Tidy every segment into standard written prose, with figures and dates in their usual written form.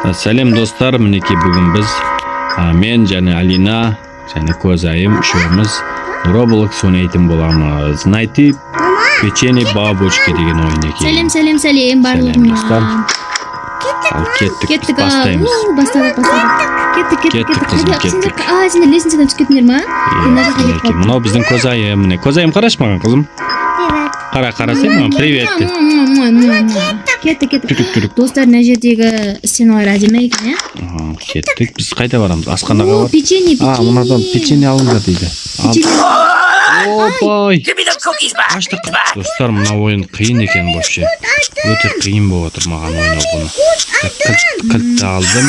Сәлем достар, мінекей бүгін біз мен және Алина және Козайым үшеуміз Roblox ойнайтын боламыз. Найти печенье бабочки деген ойын екен. Сәлем барлығына. Ал кеттік, бастаймыз. Кеттік. Кеттік. Сендер лестницадан түскендер ма? Мынау біздің Козайым. Міне Козайым, қараш маған қызым. Қарасай маған, привет. Кеттік. Достар, мына жердегі сценалар әдемі екен, иә? Кеттік. Біз қайда барамыз? Асханаға бар. Печенье. Мынадан печенье алыңдар дейді. Опай. Аштық. Достар, мына ойын қиын екен вообще. Өте қиын болып отыр маған ойнау бұны. Кілтті алдым.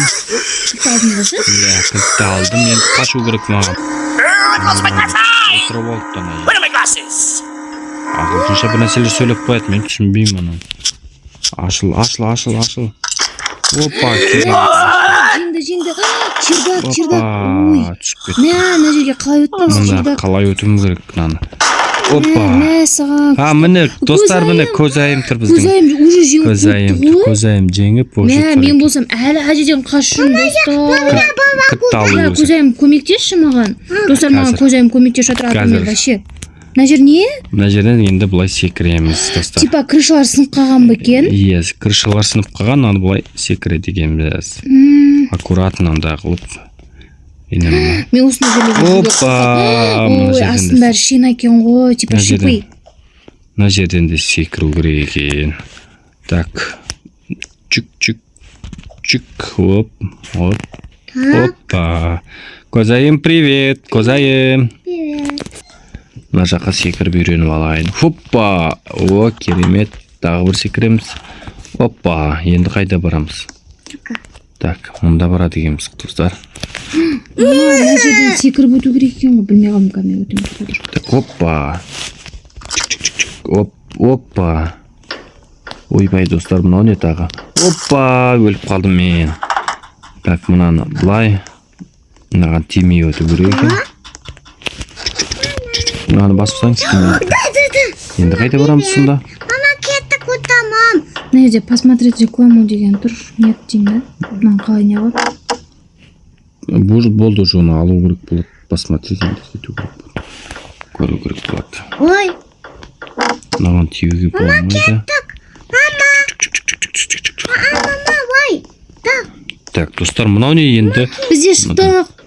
Иә, кілтті алдым. Енді қашу керек маған. Отырып алыптан ағылшынша бір нәрселер сөйлеп қояды, мен түсінбеймін оны. Ашыл. Опа, Жеңді. Чердак. Опа, түсіп кетті. Мына жерге қалай өттіңіз, Мында чердак? қалай өтуім керек мынаны. Опа. Саған. Міне, достар, міне Козайым тұр біздің. Козайым жеңіп Мен болсам әлі әжеден қашын, достар. Кітті алу өзі. Козайым көмектесші маған. Достар, маған Козайым көмектесші жатыр вообще. Мына жер не? Мына жерден енді былай секіреміз, достар. Типа крышалар сынып қалған ба екен? Иә, крышалар сынып қалған, аны былай секіреді екенбіз. Аккуратно анда қылып. Мен осыны жерлеп. Опа! Ой, астын бәрі шина екен ғой, типа шипы. Мына жерден де секіру керек екен. Так. Чүк. Оп. Опа. Козайым, привет. Козайым. Мына жаққа секіріп үйреніп алайын. Хоппа! О, керемет. Тағы бір секіреміз. Оппа! Енді қайда барамыз? Так, мұнда барады екенбіз, достар. Мына жерден секіріп өту керек екен ғой, білмей қалдым камера өтемін. Так, оппа! Оппа! Ойбай, достар, мынау не тағы? Оппа! Өліп қалдым мен. Так, мынаны былай. Мынаған тимей өту керек екен. Мынаны басып саңыз. Енді қайда барамыз сонда? Мама, кеттік ұтамам. Мына жерде посмотреть рекламу деген тұр. Нет деймін, да? Мынаны қалай не болады? Болды уже оны алу керек болады. Посмотреть енді кету керек болады. Көру керек болады. Ой. Мынаған тиюге болмайды. Мама, ой. Так, достар, мынау не енді?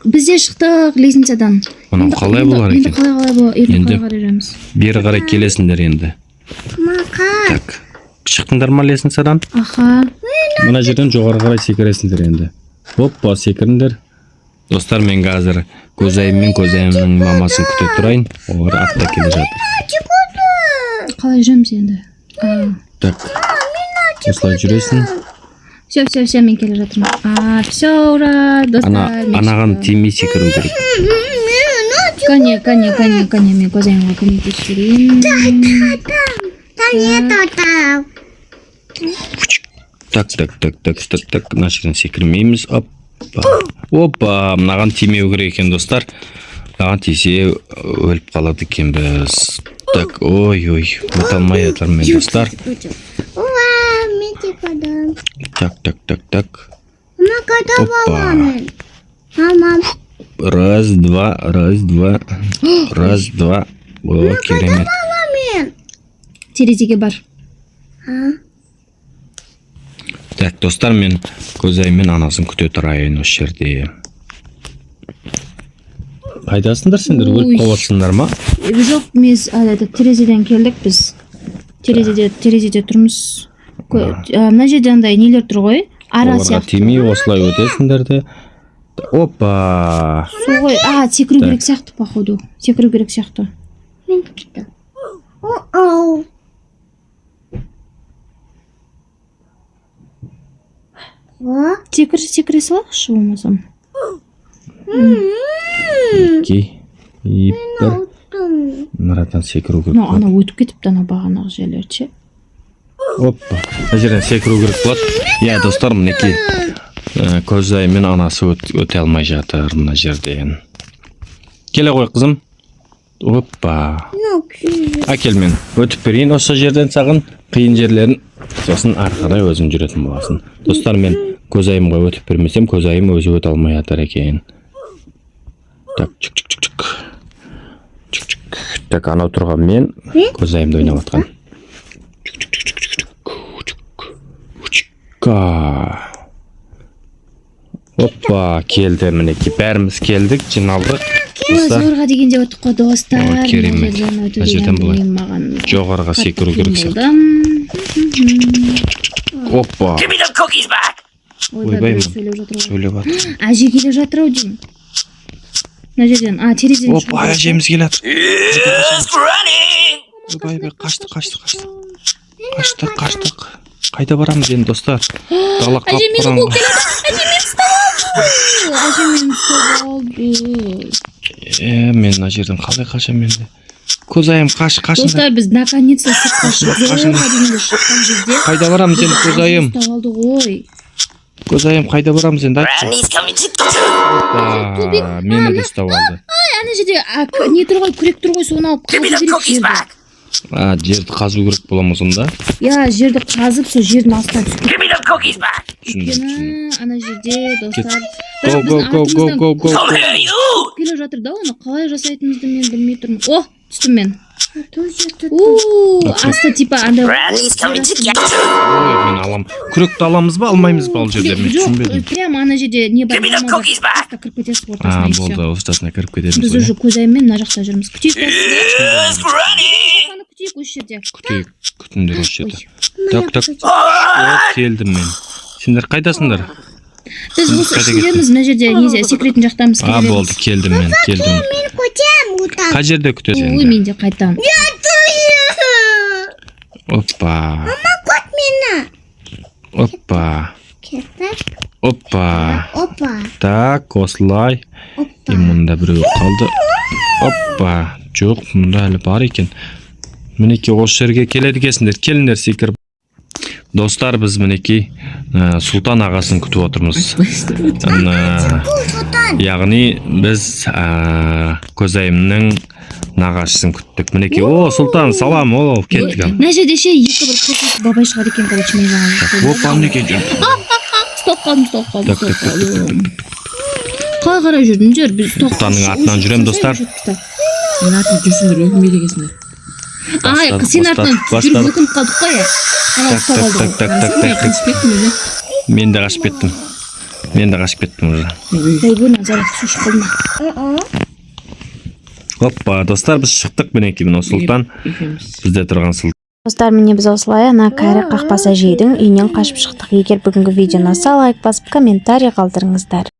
Бізде шықтық лестницадан. Мынау қалай болар екен? Енді қалай болады? Енді қалай қараймыз? Бері қарай келесіңдер енді. Так, шықтыңдар ма лестницадан? Аха. Мына жерден жоғары қарай секіресіңдер енді. Оппа, секіріңдер. Достар, мен қазір Козайымның мамасын күте тұрайын. Олар артта келе жатыр. Қалай жүреміз енді? Так, осылай жүресің. Все, мен келе жатырмын. Все, ура, достар. Анаған тимей секіру керек. Кәне, мен Козайымға көмектесіп жүрейін. Так, мына жерден секірмейміз. Опа, мынаған тимеу керек екен, достар. Мынаған тисе өліп қалады екен біз. Так, ой, өте алмай жатырмын мен, достар. Так. Опа. Раз, два. О, керемет. Терезеге бар. Так, достар, мен Козайыммен анасын күте тұрайын осы жерде. Қайдасыңдар сендер, өліп қаласыңдар ма? Жоқ, біз терезеден келдік біз. Терезеде тұрмыз. Мына жерде андай нелер тұр ғой? Ара сияқты. Оларға тимей осылай өтесіңдер де. Опа! Солай, секіру керек сияқты, походу. Секіру керек сияқты. Мен кеттім. Оу. Секіре салақшы болмасам. Окей. И бір. Мұратан секіру керек болады. Ана өтіп кетіпті, ана бағанағы жерлерді. Опа. Мына жерден секіру керек болады. Иә, достар, мінекей. Козайыммен анасы өте алмай жатыр мына жерден. Келе қой, қызым. Опа. Әкел, мен өтіп берейін осы жерден саған қиын жерлерін. Сосын ары қарай өзің жүретін боласың. Достар, мен көзайымға өтіп бермесем, көзайым өзі өте алмай жатыр екен. Так, чик. Так, анау тұрған мен көзайымды ойнап жатқан. Опа, келді мінеки. Бәріміз келдік, жиналдық. Зорға деген деп өттік қой достар. Керемет. Мына жерден былай жоғарыға секіру керексің. Опа. Ойбай, сөйлеп жатыр. Әже келе жатыр ау деймін. Мына жерден, терезеден Опа, әжеміз келе жатыр. Ойбай, қаштық. Қайда барамыз енді достар? Дала қап Әже қараңғы. мені ұстап алды. Мен мына жерден қалай қашам енді? Көзайым қашыңдар. Достар, біз наконец-то сыртқа шығып шыққан жерде. Қайда барамыз енді көзайым? Ұстап алды ғой. Көзайым қайда барамыз енді? Опа, мені де ұстап алды. Ана жерде не тұр ғой, күрек тұр ғой, соны алып қазу керек жерді. Жерді қазу керек боламыз онда? Я, жерді қазып, сол жердің астынан түсіп Түсіндім. ана жерде достар. Go. Келе жатыр да, оны қалай жасайтынымызды мен білмей тұрмын. Түстім мен. Асты типа андай. Мен алам. Күректі аламыз ба, алмаймыз ба ол жерде? Мен түсінбедім. Прямо ана жерде не бар. Кіріп кетесіз ортасына. Болды, ортасына кіріп кетеміз. Біз уже көзайыммен мына жақта жүрміз. Күтейік осы жерде. Күтіңдер осы жерде. Так. Келдім мен. Сендер қайдасыңдар? Біз осы ішіндеміз, мына жерде секретін жақтамыз. Болды, келдім мен. Мен көтем ұтам. Қай жерде күтесіз Ой, енді? мен де қайтам. Опа. Мама, көт мені. Опа. Так, осылай. Мұнда біреу қалды. Опа. Жоқ, мұнда әлі бар екен. Мінеки осы жерге келеді кесіңдер. Келіңдер секіріп. Достар, біз мінеки Сұлтан ағасын күтіп отырмыз. Яғни біз көзайымның нағашысын күттік. Мінеки, Сұлтан, салам, кеттік. Мына жерде ше екі бір қыз бабай шығар екен, короче, мен жаңағы. Опа, мінеки жүр. Стоп қалдым. Қалай қарай жүрдіңдер? Сұлтанның артынан жүрем, достар. Сен артынан жүрсіңдер, өкінбейді екенсіңдер. Сен артынан жүріп өкініп қалдық қой, Так. Мен де қашып кеттім уже. Ойбай, назарат су шықылма. Опа, достар, біз шықтық мінеки, мына Сұлтан. Бізде тұрған Сұлтан. Достар, міне біз осылай ана кәрі қақпас әжейдің үйінен қашып шықтық. Егер бүгінгі видео ұнаса, лайк басып комментарий қалдырыңыздар.